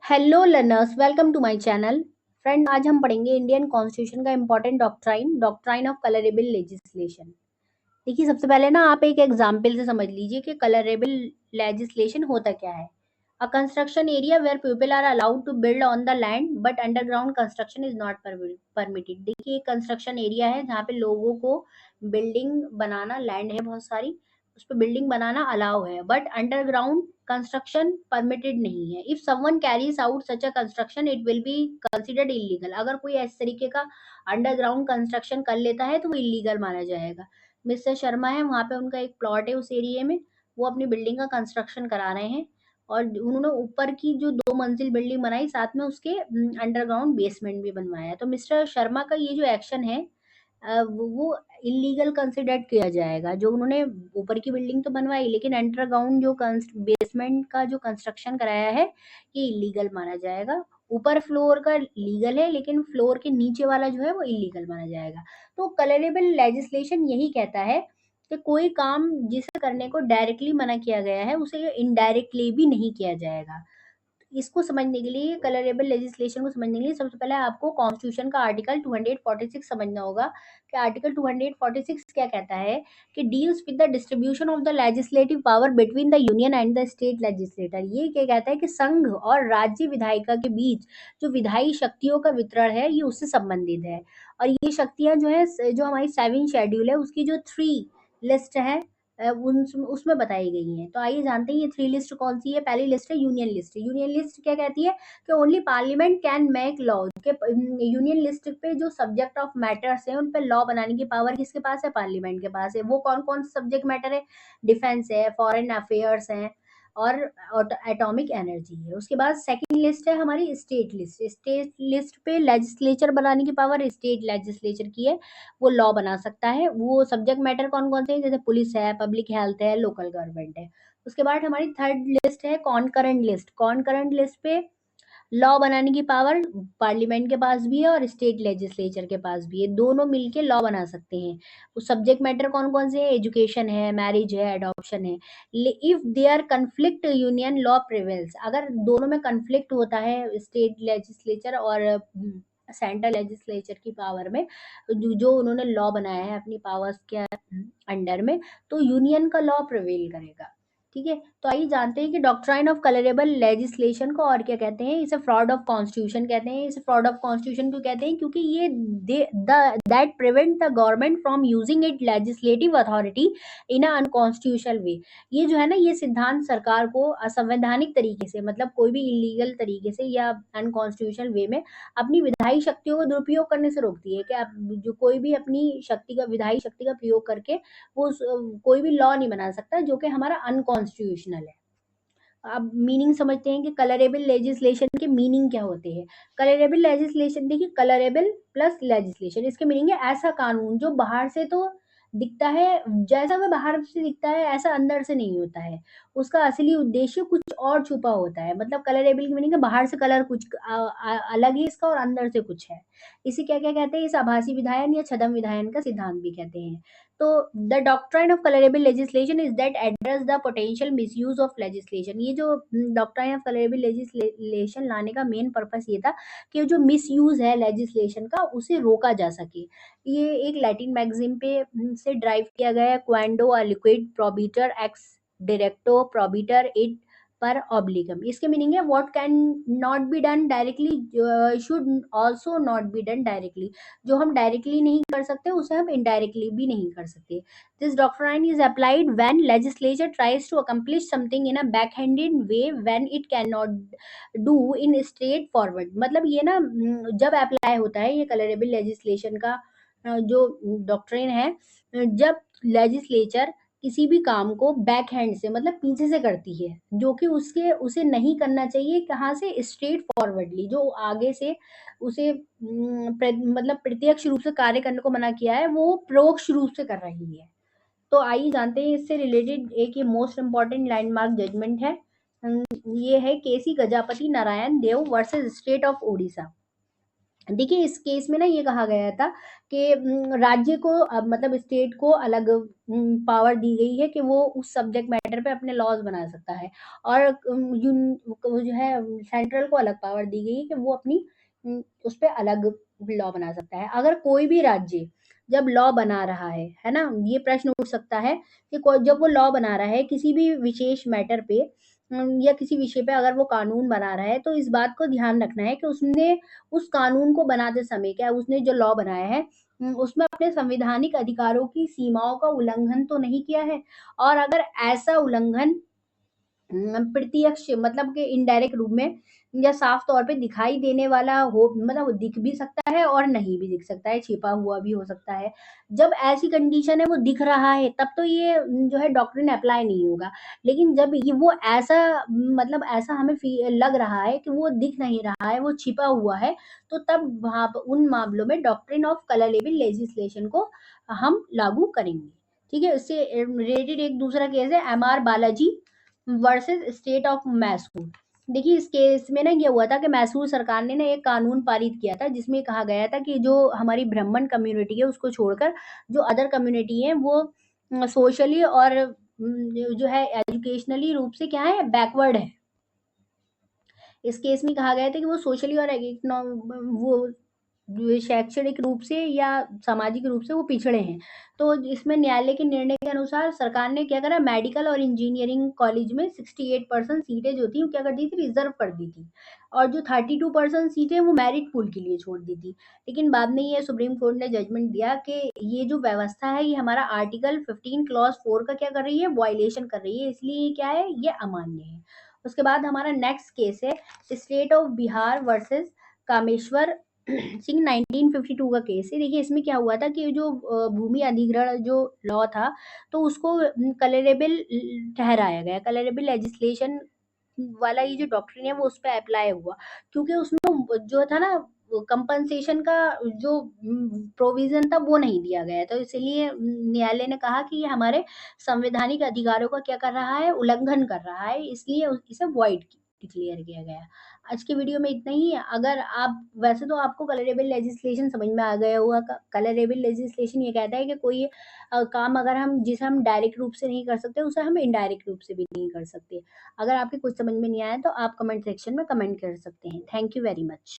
Hello learners, welcome to my channel. Friend, आज हम पढ़ेंगे इंडियन कॉन्स्टिट्यूशन का important doctrine of colourable legislation. देखिए, सबसे पहले ना आप एक एग्जाम्पल से समझ लीजिए कि कलरेबल लेजिस्लेशन होता क्या है। A construction area where people are allowed to build on the land but underground construction is not permitted. देखिए, एक कंस्ट्रक्शन एरिया है जहाँ पे लोगों को बिल्डिंग बनाना, लैंड है बहुत सारी, उस पर बिल्डिंग बनाना अलाउ है, बट अंडरग्राउंड कंस्ट्रक्शन परमिटेड नहीं है। If someone carries out such a construction it will be considered illegal. अगर कोई इस तरीके का अंडरग्राउंड कंस्ट्रक्शन कर लेता है तो वो इलीगल माना जाएगा। मिस्टर शर्मा है, वहाँ पे उनका एक प्लॉट है उस एरिया में, वो अपनी बिल्डिंग का कंस्ट्रक्शन करा रहे हैं और उन्होंने ऊपर की जो 2 मंजिल बिल्डिंग बनाई, साथ में उसके अंडरग्राउंड बेसमेंट भी बनवाया। तो मिस्टर शर्मा का ये जो एक्शन है वो इलीगल कंसिडर किया जाएगा। जो उन्होंने ऊपर की बिल्डिंग तो बनवाई, लेकिन अंडरग्राउंड जो बेसमेंट का जो कंस्ट्रक्शन कराया है, ये इलीगल माना जाएगा। ऊपर फ्लोर का लीगल है, लेकिन फ्लोर के नीचे वाला जो है वो इलीगल माना जाएगा। तो कलरेबल लेजिस्लेशन यही कहता है कि कोई काम जिसे करने को डायरेक्टली मना किया गया है, उसे इनडायरेक्टली भी नहीं किया जाएगा। इसको समझने के लिए, कलरेबल लेजिस्लेशन को समझने के लिए, सबसे पहले आपको कॉन्स्टिट्यूशन का आर्टिकल 246 समझना होगा कि आर्टिकल 246 क्या कहता है कि deals with the distribution of the legislative power between the union and the state legislator. ये क्या कहता है कि संघ और राज्य विधायिका के बीच जो विधायी शक्तियों का वितरण है, ये उससे संबंधित है। और ये शक्तियां जो है, जो हमारी 7 शेड्यूल है, उसकी जो 3 लिस्ट है, उसमें बताई गई हैं। तो आइए जानते हैं ये 3 लिस्ट कौन सी है। पहली लिस्ट है यूनियन लिस्ट। यूनियन लिस्ट क्या कहती है कि only parliament can make law. के यूनियन लिस्ट पे जो सब्जेक्ट ऑफ मैटर्स है, उन पे लॉ बनाने की पावर किसके पास है? पार्लियामेंट के पास है। वो कौन कौन से सब्जेक्ट मैटर है? डिफेंस है, फॉरेन अफेयर्स है और एटॉमिक एनर्जी है। उसके बाद सेकंड लिस्ट है हमारी स्टेट लिस्ट। स्टेट लिस्ट पे लेजिस्लेचर बनाने की पावर स्टेट लेजिस्लेचर की है, वो लॉ बना सकता है। वो सब्जेक्ट मैटर कौन कौन से हैं? जैसे पुलिस है, पब्लिक हेल्थ है, लोकल गवर्नमेंट है। उसके बाद हमारी थर्ड लिस्ट है कॉनकरेंट लिस्ट। कॉनकरेंट लिस्ट पे लॉ बनाने की पावर पार्लियामेंट के पास भी है और स्टेट लेजिस्लेचर के पास भी है, दोनों मिलके लॉ बना सकते हैं। उस सब्जेक्ट मैटर कौन कौन से हैं? एजुकेशन है, मैरिज है, एडॉप्शन है। If there conflict union law prevails. अगर दोनों में कंफ्लिक्ट होता है स्टेट लेजिस्लेचर और सेंट्रल लेजिस्लेचर की पावर में, जो उन्होंने लॉ बनाया है अपनी पावर्स के अंडर में, तो यूनियन का लॉ प्रिवेल करेगा। ठीक है, तो आइए जानते हैं कि डॉक्ट्राइन ऑफ कलरेबल लेजिस्लेशन को और क्या कहते हैं। इसे फ्रॉड ऑफ कॉन्स्टिट्यूशन कहते हैं। इसे फ्रॉड ऑफ कॉन्स्टिट्यूशन क्यों कहते हैं? क्योंकि ये that prevent the government from using it legislative authority in a unconstitutional way. ये जो है ना, ये सिद्धांत सरकार को असंवैधानिक तरीके से, मतलब कोई भी इलीगल तरीके से या अनकॉन्स्टिट्यूशनल वे में अपनी विधायी शक्तियों का दुरुपयोग करने से रोकती है कि आप जो कोई भी अपनी शक्ति का, विधायी शक्ति का प्रयोग करके वो कोई भी लॉ नहीं बना सकता जो कि हमारा अनकॉन्स्टिट्यूशनल है। अब मीनिंग समझते हैं कि कलरेबल लेजिस्लेशन के मीनिंग क्या होते हैं। कलरेबल लेजिस्लेशन, देखिए, कलरेबल प्लस लेजिस्लेशन, इसके मीनिंग है ऐसा कानून जो बाहर से तो दिखता है, जैसा वह बाहर से दिखता है ऐसा अंदर से नहीं होता है। उसका असली उद्देश्य कुछ और छुपा होता है। मतलब कलरेबल की मीनिंग है बाहर से कलर कुछ अलग है इसका और अंदर से कुछ है। इसे क्या क्या कहते हैं? इस आभासी विधायन या छद्म विधायन का सिद्धांत भी कहते हैं। तो the doctrine of colourable legislation is that address the potential misuse of legislation. ये जो डॉक्ट्राइन ऑफ कलरेबल लेजिस्लेशन लाने का मेन पर्पस ये था कि जो मिसयूज है लेजिस्लेशन का, उसे रोका जा सके। ये एक लैटिन मैगजीन पे से ड्राइव किया गया है। क्वांडो अ लिक्विड प्रोबीटर एक्स डायरेक्टो प्रोबीटर इट पर ऑब्लिगम। इसके मीनिंग है what can not be done directly should also not be done directly. जो हम डायरेक्टली नहीं कर सकते उसे हम इनडायरेक्टली भी नहीं कर सकते। This doctrine is applied when legislature tries to accomplish something in a backhanded way when it can not do in straightforward. मतलब ये ना, जब अप्लाई होता है ये कलरेबल लेजिस्लेशन का जो डॉक्ट्रिन है, जब लेजिस्लेचर किसी भी काम को बैक हैंड से, मतलब पीछे से करती है, जो कि उसके उसे नहीं करना चाहिए। कहाँ से? स्ट्रेट फॉरवर्डली, जो आगे से उसे मतलब प्रत्यक्ष रूप से कार्य करने को मना किया है, वो परोक्ष रूप से कर रही है। तो आइए जानते हैं इससे रिलेटेड एक ये मोस्ट इम्पॉर्टेंट लैंडमार्क जजमेंट है। ये है केसी गजापति नारायण देव वर्सेस स्टेट ऑफ ओडिशा। देखिए इस केस में ना ये कहा गया था कि राज्य को मतलब स्टेट को अलग पावर दी गई है कि वो उस सब्जेक्ट मैटर पे अपने लॉज बना सकता है, और वो जो है सेंट्रल को अलग पावर दी गई है कि वो अपनी उस पे अलग लॉ बना सकता है। अगर कोई भी राज्य जब लॉ बना रहा है ना, ये प्रश्न उठ सकता है कि जब वो लॉ बना रहा है किसी भी विशेष मैटर पे या किसी विषय पे, अगर वो कानून बना रहा है तो इस बात को ध्यान रखना है कि उसने उस कानून को बनाते समय क्या उसने जो लॉ बनाया है उसमें अपने संवैधानिक अधिकारों की सीमाओं का उल्लंघन तो नहीं किया है। और अगर ऐसा उल्लंघन प्रत्यक्ष मतलब कि इनडायरेक्ट रूप में या साफ तौर पे दिखाई देने वाला हो, मतलब वो दिख भी सकता है और नहीं भी दिख सकता है, छिपा हुआ भी हो सकता है। जब ऐसी कंडीशन है वो दिख रहा है तब तो ये जो है डॉक्ट्रिन अप्लाई नहीं होगा। लेकिन जब ये वो ऐसा मतलब ऐसा हमें लग रहा है कि वो दिख नहीं रहा है, वो छिपा हुआ है, तो तब वहां पर उन मामलों में डॉक्ट्रिन ऑफ कलरेबल लेजिस्लेशन को हम लागू करेंगे। ठीक है, इससे रिलेटेड एक दूसरा केस है M R Balaji versus state of Mysore. देखिए इस केस में ना ये हुआ था कि मैसूर सरकार ने ना एक कानून पारित किया था जिसमें कहा गया था कि जो हमारी ब्राह्मण कम्युनिटी है उसको छोड़कर जो अदर कम्युनिटी है वो सोशली और जो है एजुकेशनली रूप से क्या है, बैकवर्ड है। इस केस में कहा गया था कि वो सोशली और वो जो शैक्षणिक रूप से या सामाजिक रूप से वो पिछड़े हैं। तो इसमें न्यायालय के निर्णय के अनुसार सरकार ने क्या करा, मेडिकल और इंजीनियरिंग कॉलेज में 68% सीटें जो थी वो क्या कर दी थी, रिजर्व कर दी थी, और जो 32% सीटें वो मेरिट पूल के लिए छोड़ दी थी। लेकिन बाद में ये सुप्रीम कोर्ट ने जजमेंट दिया कि ये जो व्यवस्था है ये हमारा आर्टिकल 15 क्लॉज 4 का क्या कर रही है, वायलेशन कर रही है, इसलिए क्या है, ये अमान्य है। उसके बाद हमारा नेक्स्ट केस है state of Bihar versus Kameshwar Singh 1952 का केस है। देखिए इसमें क्या हुआ था कि जो भूमि अधिग्रहण जो लॉ था तो उसको कलरेबल ठहराया गया, कलरेबल लेजिस्लेशन वाला ये जो डॉक्ट्रिन है वो उस पर अप्लाई हुआ, क्योंकि उसमें जो था ना कंपनसेशन का जो प्रोविजन था वो नहीं दिया गया, तो इसलिए न्यायालय ने कहा कि ये हमारे संवैधानिक अधिकारों का क्या कर रहा है, उल्लंघन कर रहा है, इसलिए इसे वॉइड डिक्लेयर किया गया। आज की वीडियो में इतना ही है। अगर आप वैसे तो आपको कलरेबल लेजिस्लेशन समझ में आ गया होगा। कलरेबल लेजिस्लेशन ये कहता है कि कोई काम अगर हम जिसे हम डायरेक्ट रूप से नहीं कर सकते उसे हम इनडायरेक्ट रूप से भी नहीं कर सकते। अगर आपके कुछ समझ में नहीं आया तो आप कमेंट सेक्शन में कमेंट कर सकते हैं। Thank you very much.